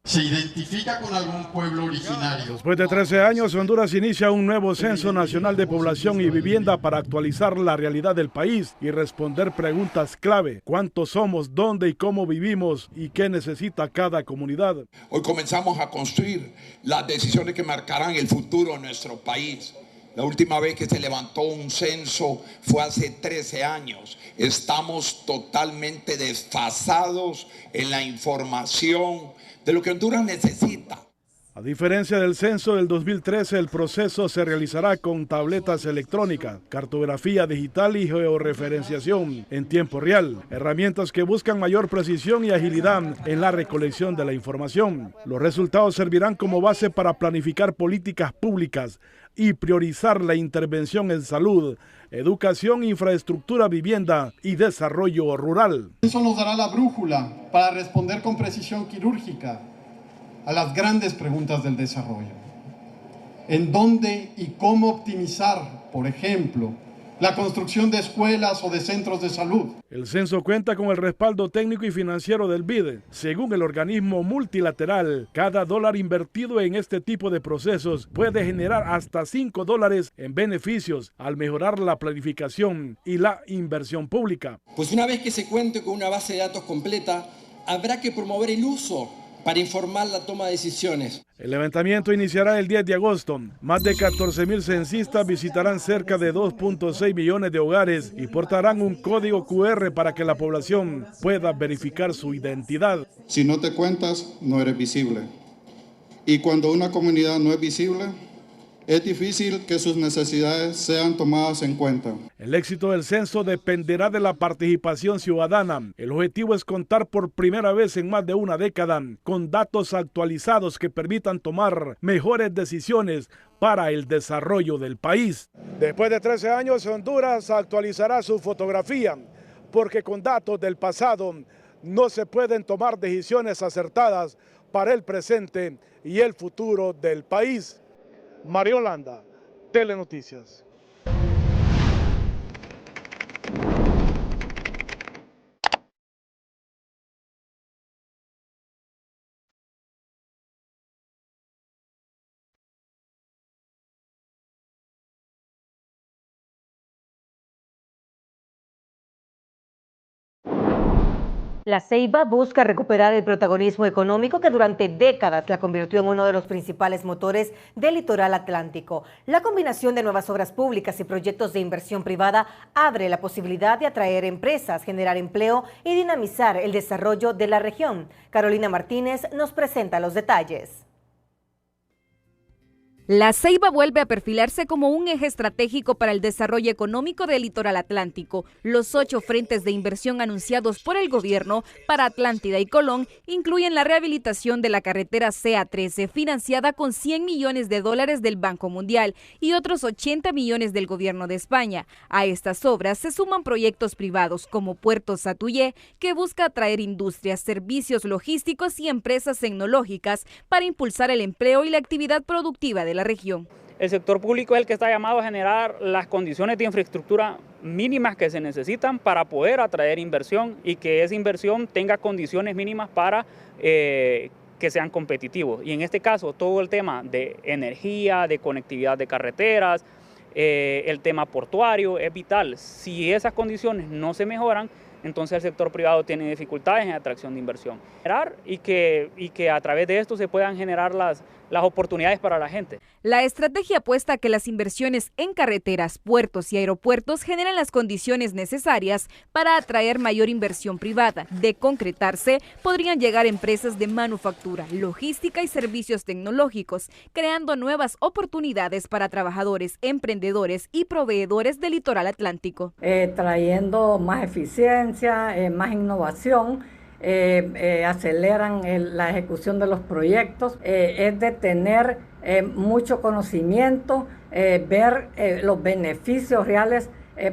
¿Se identifica con algún pueblo originario? Después de 13 años, Honduras inicia un nuevo censo nacional de población y vivienda para actualizar la realidad del país y responder preguntas clave. ¿Cuántos somos? ¿Dónde y cómo vivimos? ¿Y qué necesita cada comunidad? Hoy comenzamos a construir las decisiones que marcarán el futuro de nuestro país. La última vez que se levantó un censo fue hace 13 años. Estamos totalmente desfasados en la información de lo que Honduras necesita. A diferencia del censo del 2013, el proceso se realizará con tabletas electrónicas, cartografía digital y georreferenciación en tiempo real, herramientas que buscan mayor precisión y agilidad en la recolección de la información. Los resultados servirán como base para planificar políticas públicas y priorizar la intervención en salud, educación, infraestructura, vivienda y desarrollo rural. Eso nos dará la brújula para responder con precisión quirúrgica a las grandes preguntas del desarrollo. ¿En dónde y cómo optimizar, por ejemplo, la construcción de escuelas o de centros de salud? El censo cuenta con el respaldo técnico y financiero del BID. Según el organismo multilateral, cada dólar invertido en este tipo de procesos puede generar hasta $5 en beneficios al mejorar la planificación y la inversión pública. Pues una vez que se cuente con una base de datos completa, habrá que promover el uso para informar la toma de decisiones. El levantamiento iniciará el 10 de agosto. Más de 14,000 censistas visitarán cerca de 2.6 millones de hogares y portarán un código QR para que la población pueda verificar su identidad. Si no te cuentas, no eres visible. Y cuando una comunidad no es visible, es difícil que sus necesidades sean tomadas en cuenta. El éxito del censo dependerá de la participación ciudadana. El objetivo es contar por primera vez en más de una década con datos actualizados que permitan tomar mejores decisiones para el desarrollo del país. Después de 13 años, Honduras actualizará su fotografía, porque con datos del pasado no se pueden tomar decisiones acertadas para el presente y el futuro del país. Mario Landa, Telenoticias. La Ceiba busca recuperar el protagonismo económico que durante décadas la convirtió en uno de los principales motores del litoral atlántico. La combinación de nuevas obras públicas y proyectos de inversión privada abre la posibilidad de atraer empresas, generar empleo y dinamizar el desarrollo de la región. Carolina Martínez nos presenta los detalles. La Ceiba vuelve a perfilarse como un eje estratégico para el desarrollo económico del litoral atlántico. Los 8 frentes de inversión anunciados por el gobierno para Atlántida y Colón incluyen la rehabilitación de la carretera CA13, financiada con $100 millones del Banco Mundial y otros 80 millones del gobierno de España. A estas obras se suman proyectos privados como Puerto Satuyé, que busca atraer industrias, servicios logísticos y empresas tecnológicas para impulsar el empleo y la actividad productiva de la región. El sector público es el que está llamado a generar las condiciones de infraestructura mínimas que se necesitan para poder atraer inversión y que esa inversión tenga condiciones mínimas para que sean competitivos. Y en este caso, todo el tema de energía, de conectividad de carreteras, el tema portuario es vital. Si esas condiciones no se mejoran, entonces el sector privado tiene dificultades en atracción de inversión. Y que a través de esto se puedan generar las oportunidades para la gente. La estrategia apuesta a que las inversiones en carreteras, puertos y aeropuertos generen las condiciones necesarias para atraer mayor inversión privada. De concretarse, podrían llegar empresas de manufactura, logística y servicios tecnológicos, creando nuevas oportunidades para trabajadores, emprendedores y proveedores del litoral atlántico. Trayendo más eficiencia, más innovación, aceleran la ejecución de los proyectos, es de tener mucho conocimiento, ver los beneficios reales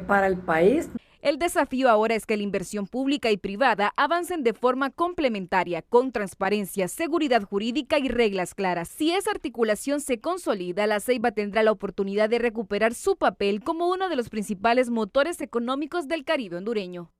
para el país. El desafío ahora es que la inversión pública y privada avancen de forma complementaria, con transparencia, seguridad jurídica y reglas claras. Si esa articulación se consolida, la Ceiba tendrá la oportunidad de recuperar su papel como uno de los principales motores económicos del Caribe hondureño.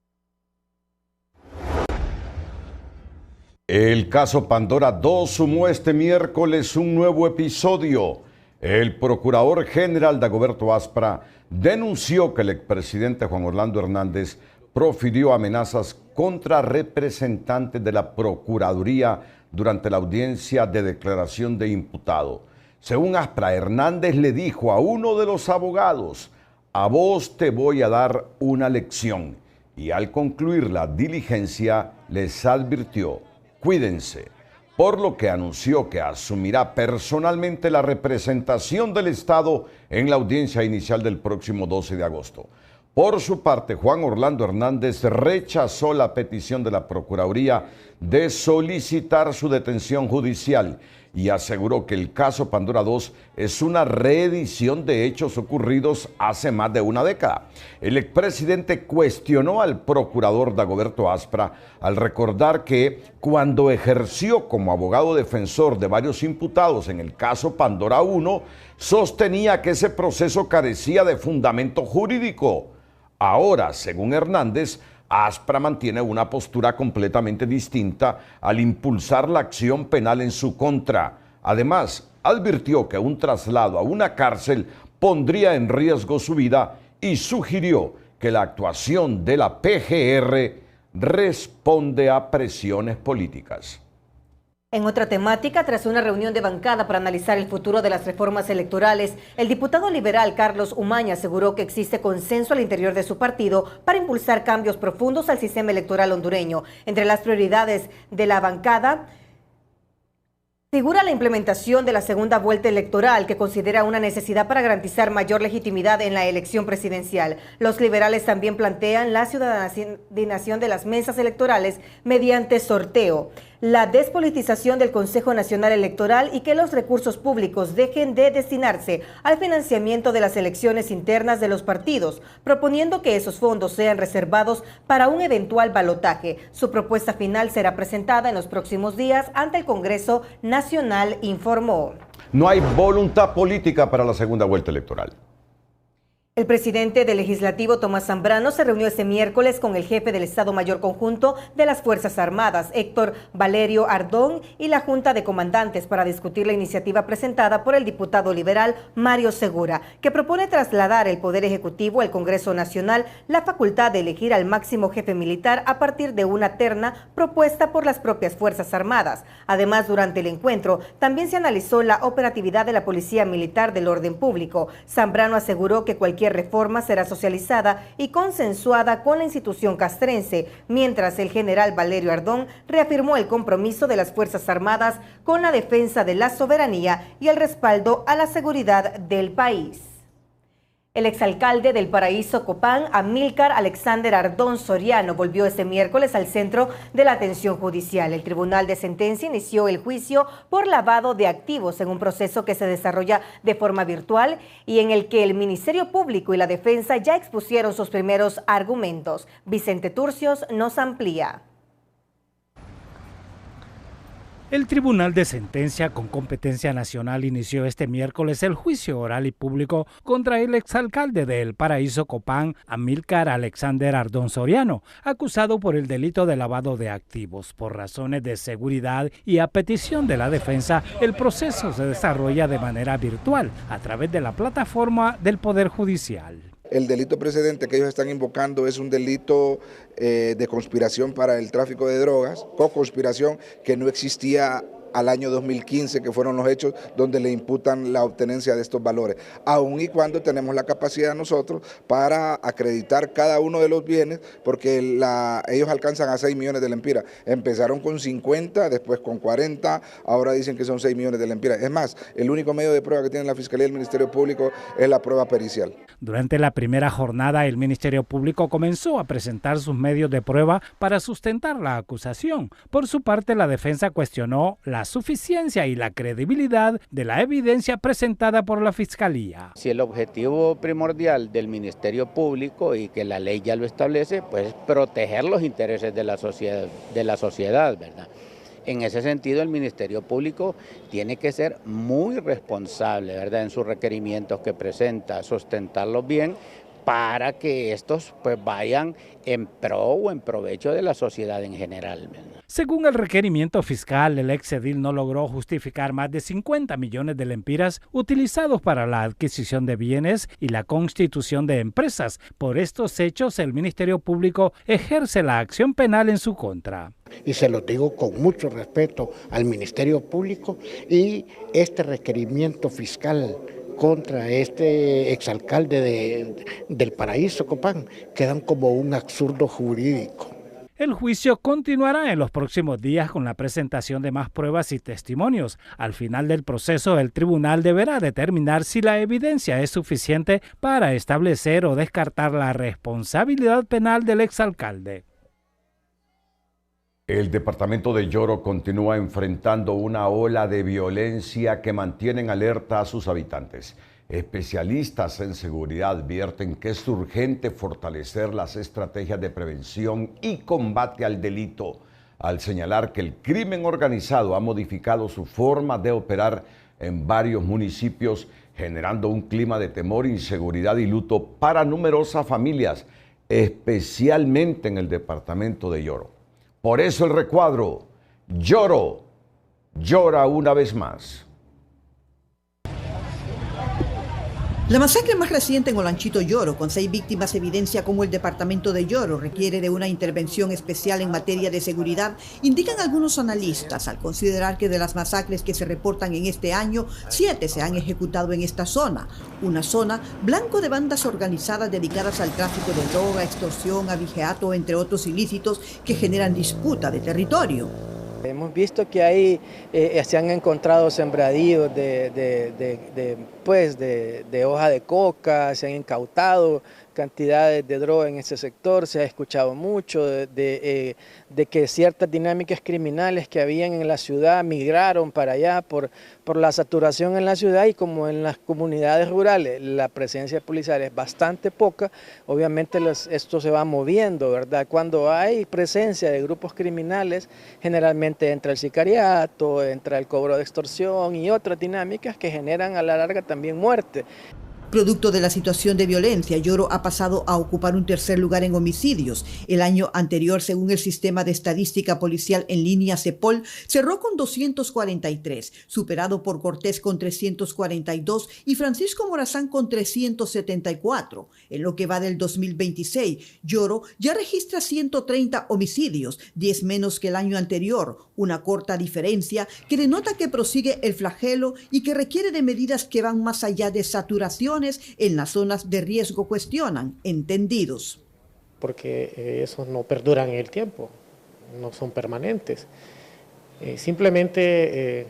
El caso Pandora 2 sumó este miércoles un nuevo episodio. El procurador general Dagoberto Aspra denunció que el expresidente Juan Orlando Hernández profirió amenazas contra representantes de la Procuraduría durante la audiencia de declaración de imputado. Según Aspra, Hernández le dijo a uno de los abogados: "A vos te voy a dar una lección", y al concluir la diligencia les advirtió: "Cuídense", por lo que anunció que asumirá personalmente la representación del Estado en la audiencia inicial del próximo 12 de agosto. Por su parte, Juan Orlando Hernández rechazó la petición de la Procuraduría de solicitar su detención judicial y aseguró que el caso Pandora 2 es una reedición de hechos ocurridos hace más de una década. El expresidente cuestionó al procurador Dagoberto Aspra al recordar que cuando ejerció como abogado defensor de varios imputados en el caso Pandora 1, sostenía que ese proceso carecía de fundamento jurídico. Ahora, según Hernández, Aspra mantiene una postura completamente distinta al impulsar la acción penal en su contra. Además, advirtió que un traslado a una cárcel pondría en riesgo su vida y sugirió que la actuación de la PGR responde a presiones políticas. En otra temática, tras una reunión de bancada para analizar el futuro de las reformas electorales, el diputado liberal Carlos Umaña aseguró que existe consenso al interior de su partido para impulsar cambios profundos al sistema electoral hondureño. Entre las prioridades de la bancada figura la implementación de la segunda vuelta electoral, que considera una necesidad para garantizar mayor legitimidad en la elección presidencial. Los liberales también plantean la ciudadanización de las mesas electorales mediante sorteo, la despolitización del Consejo Nacional Electoral y que los recursos públicos dejen de destinarse al financiamiento de las elecciones internas de los partidos, proponiendo que esos fondos sean reservados para un eventual balotaje. Su propuesta final será presentada en los próximos días ante el Congreso Nacional, informó. No hay voluntad política para la segunda vuelta electoral. El presidente del Legislativo, Tomás Zambrano, se reunió este miércoles con el jefe del Estado Mayor Conjunto de las Fuerzas Armadas, Héctor Valerio Ardón, y la Junta de Comandantes para discutir la iniciativa presentada por el diputado liberal Mario Segura, que propone trasladar el Poder Ejecutivo al Congreso Nacional la facultad de elegir al máximo jefe militar a partir de una terna propuesta por las propias Fuerzas Armadas. Además, durante el encuentro, también se analizó la operatividad de la Policía Militar del Orden Público. Zambrano aseguró que cualquier reforma será socializada y consensuada con la institución castrense, mientras el general Valerio Ardón reafirmó el compromiso de las Fuerzas Armadas con la defensa de la soberanía y el respaldo a la seguridad del país. El exalcalde del Paraíso Copán, Amílcar Alexander Ardón Soriano, volvió este miércoles al centro de la atención judicial. El Tribunal de Sentencia inició el juicio por lavado de activos en un proceso que se desarrolla de forma virtual y en el que el Ministerio Público y la defensa ya expusieron sus primeros argumentos. Vicente Turcios nos amplía. El Tribunal de Sentencia con competencia nacional inició este miércoles el juicio oral y público contra el exalcalde de El Paraíso Copán, Amílcar Alexander Ardón Soriano, acusado por el delito de lavado de activos. Por razones de seguridad y a petición de la defensa, el proceso se desarrolla de manera virtual a través de la plataforma del Poder Judicial. El delito precedente que ellos están invocando es un delito de conspiración para el tráfico de drogas, co-conspiración que no existía al año 2015, que fueron los hechos donde le imputan la obtenencia de estos valores, aun y cuando tenemos la capacidad nosotros para acreditar cada uno de los bienes, porque ellos alcanzan a 6 millones de lempiras. Empezaron con 50, después con 40, ahora dicen que son 6 millones de lempiras. Es más, el único medio de prueba que tiene la Fiscalía y el Ministerio Público es la prueba pericial. Durante la primera jornada, el Ministerio Público comenzó a presentar sus medios de prueba para sustentar la acusación. Por su parte, la defensa cuestionó la suficiencia y la credibilidad de la evidencia presentada por la Fiscalía. Si el objetivo primordial del Ministerio Público, y que la ley ya lo establece, pues es proteger los intereses de la sociedad, ¿verdad? En ese sentido, el Ministerio Público tiene que ser muy responsable, ¿verdad?, en sus requerimientos que presenta, sustentarlos bien para que estos pues vayan en pro o en provecho de la sociedad en general, ¿verdad? Según el requerimiento fiscal, el exedil no logró justificar más de 50 millones de lempiras utilizados para la adquisición de bienes y la constitución de empresas. Por estos hechos, el Ministerio Público ejerce la acción penal en su contra. Y se lo digo con mucho respeto al Ministerio Público, y este requerimiento fiscal contra este exalcalde del Paraíso, Copán, quedan como un absurdo jurídico. El juicio continuará en los próximos días con la presentación de más pruebas y testimonios. Al final del proceso, el tribunal deberá determinar si la evidencia es suficiente para establecer o descartar la responsabilidad penal del exalcalde. El departamento de Yoro continúa enfrentando una ola de violencia que mantiene en alerta a sus habitantes. Especialistas en seguridad advierten que es urgente fortalecer las estrategias de prevención y combate al delito, al señalar que el crimen organizado ha modificado su forma de operar en varios municipios, generando un clima de temor, inseguridad y luto para numerosas familias, especialmente en el departamento de Yoro. Por eso el recuadro: Yoro llora una vez más. La masacre más reciente en Olanchito, Yoro, con 6 víctimas, evidencia cómo el departamento de Yoro requiere de una intervención especial en materia de seguridad, indican algunos analistas, al considerar que de las masacres que se reportan en este año, 7 se han ejecutado en esta zona, una zona blanco de bandas organizadas dedicadas al tráfico de droga, extorsión, abigeato, entre otros ilícitos que generan disputa de territorio. Hemos visto que se han encontrado sembradíos de hoja de coca, se han incautado cantidades de droga en ese sector, se ha escuchado mucho de que ciertas dinámicas criminales que habían en la ciudad migraron para allá por la saturación en la ciudad, y como en las comunidades rurales la presencia policial es bastante poca, obviamente esto se va moviendo, ¿verdad? Cuando hay presencia de grupos criminales, generalmente entra el sicariato, entra el cobro de extorsión y otras dinámicas que generan a la larga también muerte. Producto de la situación de violencia, Yoro ha pasado a ocupar un tercer lugar en homicidios. El año anterior, según el Sistema de Estadística Policial en Línea CEPOL, cerró con 243, superado por Cortés con 342 y Francisco Morazán con 374. En lo que va del 2026, Yoro ya registra 130 homicidios, 10 menos que el año anterior, una corta diferencia que denota que prosigue el flagelo y que requiere de medidas que van más allá de saturación en las zonas de riesgo, cuestionan entendidos. Porque esos no perduran en el tiempo, no son permanentes. Simplemente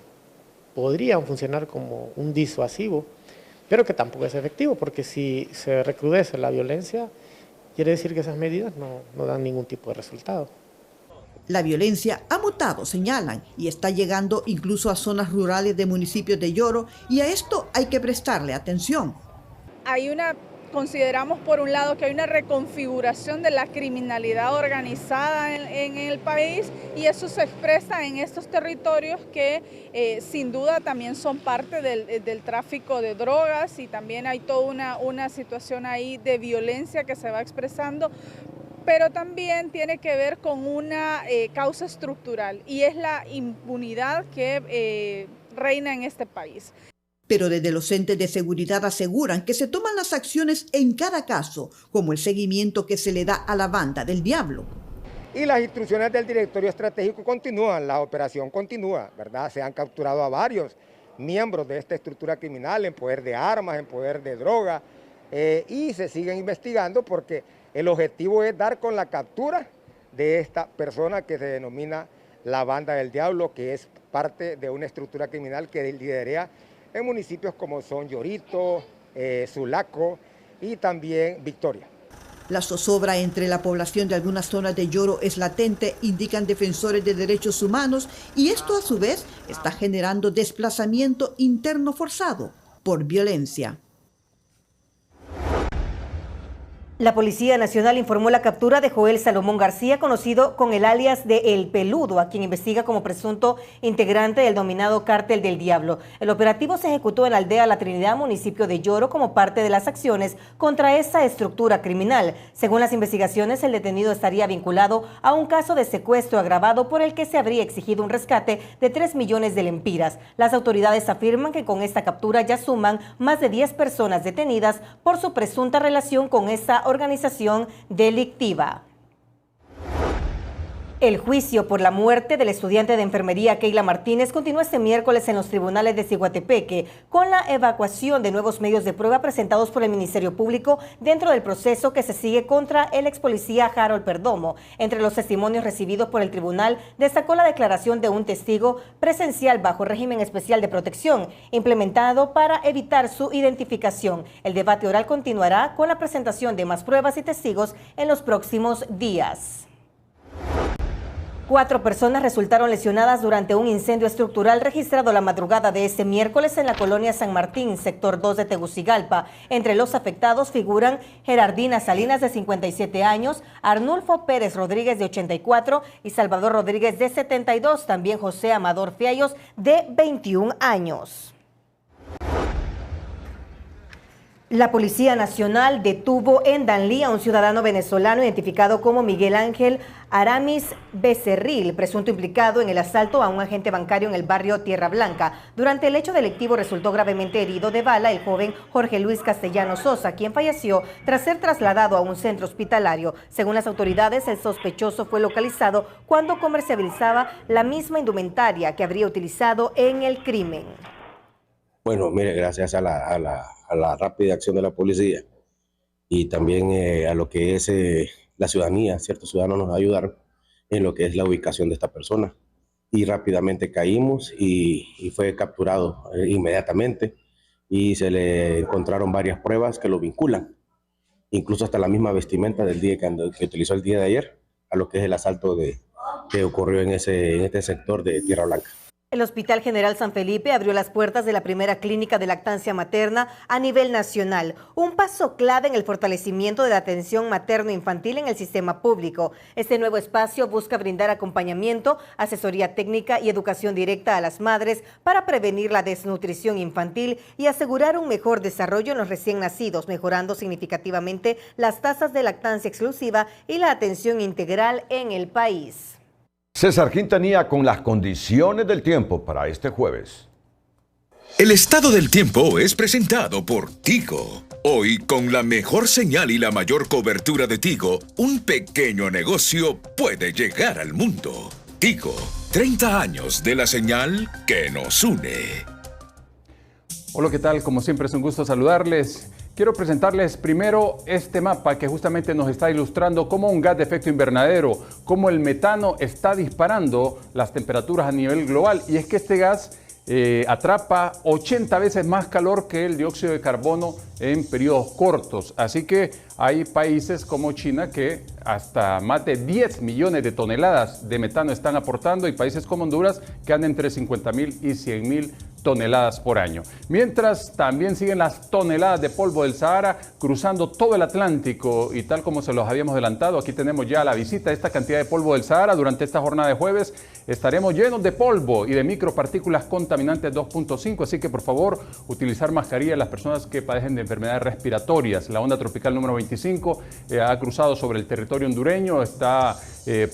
podrían funcionar como un disuasivo, pero que tampoco es efectivo, porque si se recrudece la violencia, quiere decir que esas medidas no dan ningún tipo de resultado. La violencia ha mutado, señalan, y está llegando incluso a zonas rurales de municipios de Yoro, y a esto hay que prestarle atención. Consideramos por un lado que hay una reconfiguración de la criminalidad organizada en el país, y eso se expresa en estos territorios que sin duda también son parte del tráfico de drogas, y también hay toda una situación ahí de violencia que se va expresando, pero también tiene que ver con una causa estructural, y es la impunidad que reina en este país. Pero desde los entes de seguridad aseguran que se toman las acciones en cada caso, como el seguimiento que se le da a la banda del Diablo. y las instrucciones del directorio estratégico continúan, la operación continúa, ¿verdad? Se han capturado a varios miembros de esta estructura criminal en poder de armas, en poder de droga, y se siguen investigando porque el objetivo es dar con la captura de esta persona que se denomina la Banda del Diablo, que es parte de una estructura criminal que lidera en municipios como son Llorito, Sulaco y también Victoria. La zozobra entre la población de algunas zonas de Yoro es latente, indican defensores de derechos humanos, y esto a su vez está generando desplazamiento interno forzado por violencia. La Policía Nacional informó la captura de Joel Salomón García, conocido con el alias de El Peludo, a quien investiga como presunto integrante del dominado Cártel del Diablo. El operativo se ejecutó en la aldea La Trinidad, municipio de Yoro, como parte de las acciones contra esa estructura criminal. Según las investigaciones, el detenido estaría vinculado a un caso de secuestro agravado por el que se habría exigido un rescate de 3 millones de lempiras. Las autoridades afirman que con esta captura ya suman más de 10 personas detenidas por su presunta relación con esa organización delictiva. El juicio por la muerte del estudiante de enfermería Keila Martínez continúa este miércoles en los tribunales de Ciguatepeque con la evacuación de nuevos medios de prueba presentados por el Ministerio Público dentro del proceso que se sigue contra el ex policía Harold Perdomo. Entre los testimonios recibidos por el tribunal destacó la declaración de un testigo presencial bajo régimen especial de protección implementado para evitar su identificación. El debate oral continuará con la presentación de más pruebas y testigos en los próximos días. 4 personas resultaron lesionadas durante un incendio estructural registrado la madrugada de este miércoles en la colonia San Martín, sector 2 de Tegucigalpa. Entre los afectados figuran Gerardina Salinas, de 57 años, Arnulfo Pérez Rodríguez, de 84, y Salvador Rodríguez, de 72, también José Amador Fiallos, de 21 años. La Policía Nacional detuvo en Danlí a un ciudadano venezolano identificado como Miguel Ángel Aramis Becerril, presunto implicado en el asalto a un agente bancario en el barrio Tierra Blanca. Durante el hecho delictivo resultó gravemente herido de bala el joven Jorge Luis Castellano Sosa, quien falleció tras ser trasladado a un centro hospitalario. Según las autoridades, el sospechoso fue localizado cuando comercializaba la misma indumentaria que habría utilizado en el crimen. Bueno, mire, gracias a la rápida acción de la policía y también a lo que es la ciudadanía, ciertos ciudadanos nos ayudaron en lo que es la ubicación de esta persona. Y rápidamente caímos y fue capturado inmediatamente y se le encontraron varias pruebas que lo vinculan, incluso hasta la misma vestimenta del día que utilizó el día de ayer a lo que es el asalto que ocurrió en este sector de Tierra Blanca. El Hospital General San Felipe abrió las puertas de la primera clínica de lactancia materna a nivel nacional, un paso clave en el fortalecimiento de la atención materno-infantil en el sistema público. Este nuevo espacio busca brindar acompañamiento, asesoría técnica y educación directa a las madres para prevenir la desnutrición infantil y asegurar un mejor desarrollo en los recién nacidos, mejorando significativamente las tasas de lactancia exclusiva y la atención integral en el país. César Quintanilla con las condiciones del tiempo para este jueves. El estado del tiempo es presentado por Tigo. Hoy, con la mejor señal y la mayor cobertura de Tigo, un pequeño negocio puede llegar al mundo. Tigo, 30 años de la señal que nos une. Hola, ¿qué tal? Como siempre es un gusto saludarles. Quiero presentarles primero este mapa que justamente nos está ilustrando cómo un gas de efecto invernadero, cómo el metano está disparando las temperaturas a nivel global. Y es que este gas atrapa 80 veces más calor que el dióxido de carbono en periodos cortos. Así que hay países como China que hasta más de 10 millones de toneladas de metano están aportando y países como Honduras que andan entre 50.000 y 100.000 toneladas por año. Mientras también siguen las toneladas de polvo del Sahara cruzando todo el Atlántico y tal como se los habíamos adelantado, aquí tenemos ya la visita de esta cantidad de polvo del Sahara. Durante esta jornada de jueves estaremos llenos de polvo y de micropartículas contaminantes 2.5, así que por favor utilizar mascarilla las personas que padecen de enfermedades respiratorias. La onda tropical número 25 ha cruzado sobre el territorio hondureño, está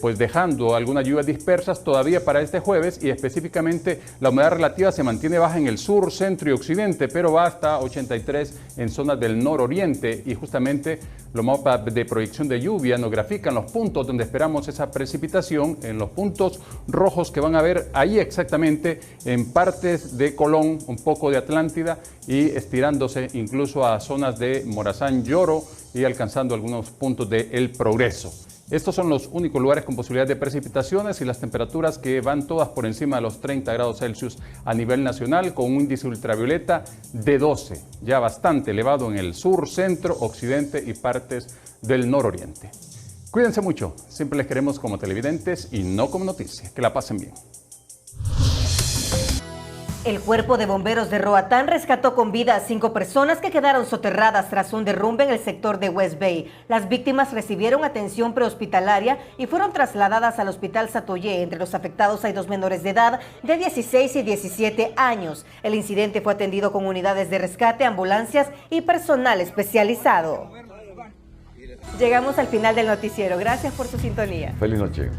pues dejando algunas lluvias dispersas todavía para este jueves y específicamente la humedad relativa se mantiene baja en el sur, centro y occidente, pero va hasta 83 en zonas del nororiente, y justamente los mapas de proyección de lluvia nos grafican los puntos donde esperamos esa precipitación, en los puntos rojos que van a ver ahí exactamente en partes de Colón, un poco de Atlántida y estirándose incluso a zonas de Morazán, Lloro y alcanzando algunos puntos de El Progreso. Estos son los únicos lugares con posibilidad de precipitaciones y las temperaturas que van todas por encima de los 30 grados Celsius a nivel nacional, con un índice ultravioleta de 12, ya bastante elevado en el sur, centro, occidente y partes del nororiente. Cuídense mucho, siempre les queremos como televidentes y no como noticia. Que la pasen bien. El Cuerpo de Bomberos de Roatán rescató con vida a 5 personas que quedaron soterradas tras un derrumbe en el sector de West Bay. Las víctimas recibieron atención prehospitalaria y fueron trasladadas al Hospital Satoyé. Entre los afectados hay 2 menores de edad de 16 y 17 años. El incidente fue atendido con unidades de rescate, ambulancias y personal especializado. Llegamos al final del noticiero. Gracias por su sintonía. Feliz noche.